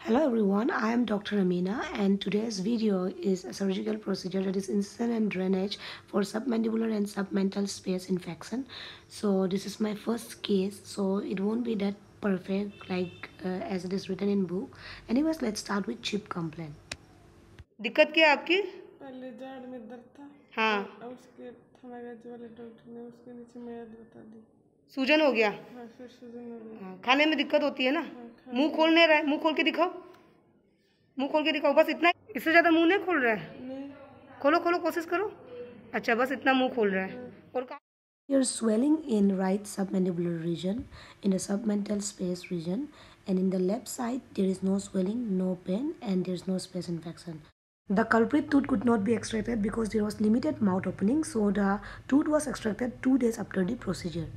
Hello everyone, I am Dr. Amina and today's video is a surgical procedure that is incision and drainage for submandibular and submental space infection. So this is my first case, so it won't be that perfect like as it is written in book. Anyways, let's start with chip complaint. दिक्कत क्या है आपकी? पहले जाड़ में दर्द था। हाँ। और उसके थमागज वाले डॉक्टर ने उसके नीचे मैद बता दी। सूजन हो गया? हाँ, फिर सूजन हो गई। हाँ, खाने में दिक्कत होती है ना? हाँ, मुंह खोल नहीं रहा है, मुंह खोल के दिखाओ, मुंह खोल के दिखाओ, बस इतना। इससे ज्यादा मुंह नहीं खोल रहा है? नहीं। खोलो खोलो, कोशिश करो। अच्छा, बस इतना मुंह खोल रहा है। और Here's swelling in right submandibular region, in the submental space region, and in the left side there is no swelling, no pain, and there is no space infection. The culprit tooth could not be extracted because there was limited mouth opening, so the tooth was extracted 2 days after the procedure.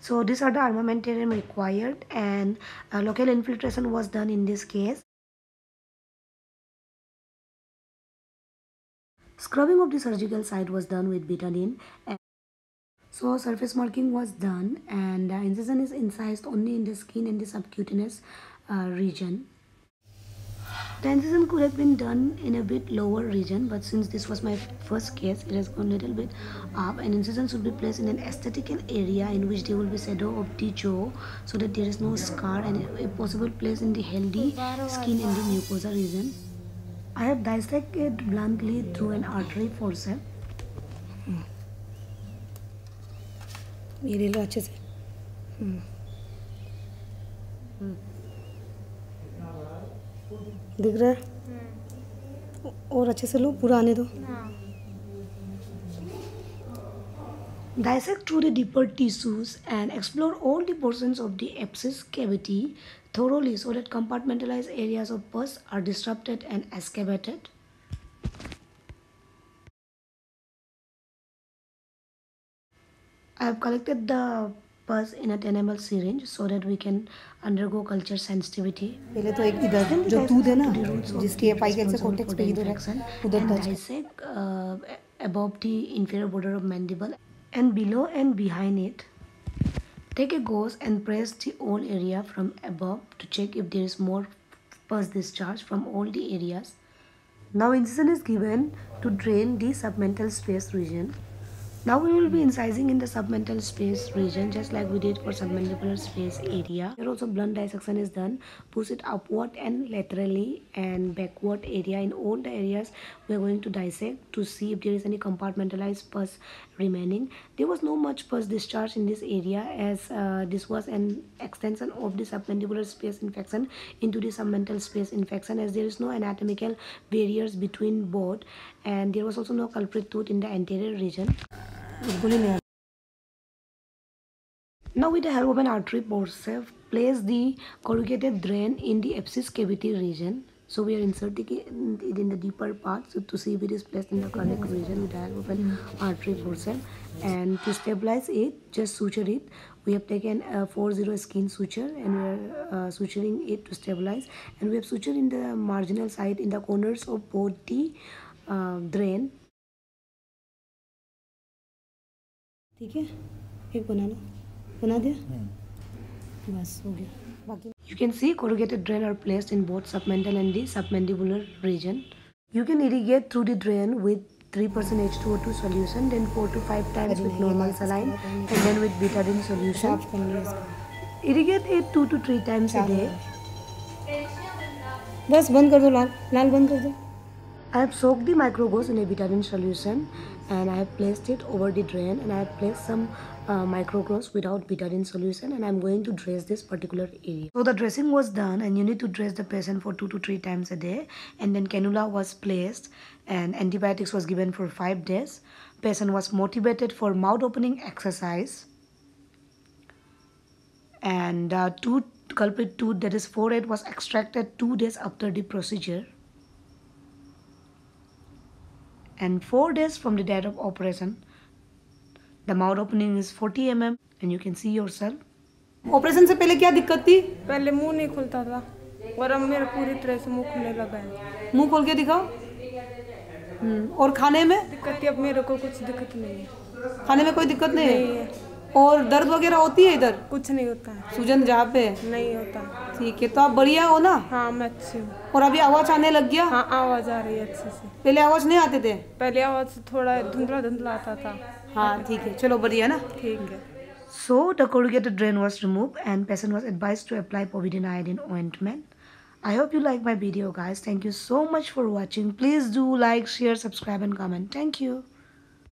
So these are the armamentarium required, and local infiltration was done in this case. Scrubbing of the surgical site was done with betadine. So surface marking was done, and incision is incised only in the skin and the subcutaneous region. The incision could have been done in a bit lower region, but since this was my first case, it has gone a little bit up. An incision should be placed in an aesthetical area in which there will be shadow of the jaw, so that there is no scar, and if possible, place in the healthy skin and the mucosa region. I have dissected bluntly through an artery forceps. ये ले लो अच्छे से। दिख रहा है? और अच्छे से लो, पूरा आने दो। Dissect through the deeper tissues and explore all the portions of the abscess cavity thoroughly so that compartmentalized areas of pus are disrupted and excavated. I have collected the pus in a 10 ml syringe so that we can undergo culture sensitivity. पहले तो एक इधर जो दूध है ना, जिसकी FI से कॉन्टेक्ट पे इधर है, उधर touch dissect above the inferior border of mandible and below and behind it. Take a gauze and press the whole area from above to check if there is more pus discharge from all the areas. Now incision is given to drain the submental space region. Now we will be incising in the submental space region just like we did for submandibular space area. Here also blunt dissection is done. Push it upward and laterally and backward area. In all the areas we are going to dissect to see if there is any compartmentalized pus remaining. There was no much pus discharge in this area as this was an extension of the submandibular space infection into the submental space infection, as there is no anatomical barriers between both, and there was also no culprit tooth in the anterior region. Now with the help of an artery forceps, place the corrugated drain in the abscess cavity region. So we are inserting it in the deeper part to see if it is placed in the correct region with the help of an artery forceps. And to stabilize it, just suture it. We have taken a 4-0 skin suture and we are suturing it to stabilize. And we have sutured in the marginal side in the corners of both the drain. ठीक है, एक बना लो, बना दिया, बस हो गया। बाकी You can see corrugated drain are placed in both submental and the submandibular region. You can irrigate through the drain with 3% H2O2 solution, then 4 to 5 times with normal saline, and then with betadine solution. साफ कर लिया। Irrigate it 2 to 3 times a day. बस बंद कर दो, लाल लाल बंद कर दो। I have soaked the microgauze in a betadine solution and I have placed it over the drain, and I have placed some microgauze without betadine solution, and I am going to dress this particular area. So the dressing was done, and you need to dress the patient for 2 to 3 times a day, and then cannula was placed and antibiotics was given for 5 days. Patient was motivated for mouth opening exercise, and culprit tooth, that is forehead, was extracted 2 days after the procedure and 4 days from the date of operation. The mouth opening is 40 mm and you can see yourself. Operation से पहले क्या दिक्कत थी? पहले मुंह नहीं खुलता था और अब मेरा पूरी तरह से मुंह खुलने लगा है। मुंह खोल के दिखाओ। और खाने में दिक्कत अब मेरे को कुछ दिक्कत नहीं है। खाने में कोई दिक्कत नहीं है। और दर्द वगैरह होती है इधर? कुछ नहीं होता है। सूजन जहाँ पे? नहीं होता। ठीक है, तो आप बढ़िया हो ना? हाँ मैं अच्छी हूँ। और अभी आवाज आने लग गया? हाँ आवाज़ आ रही है अच्छे से। पहले आवाज नहीं आते थे? पहले आवाज़ थोड़ा धुंधला धुंधला आता था। हाँ ठीक है, चलो बढ़िया ना। ठीक है। So the corrugated drain was removed and patient was advised to apply povidone iodine ointment. I hope you like my video, guys. Thank you so much for watching. Please do like, share, subscribe and comment. Thank you.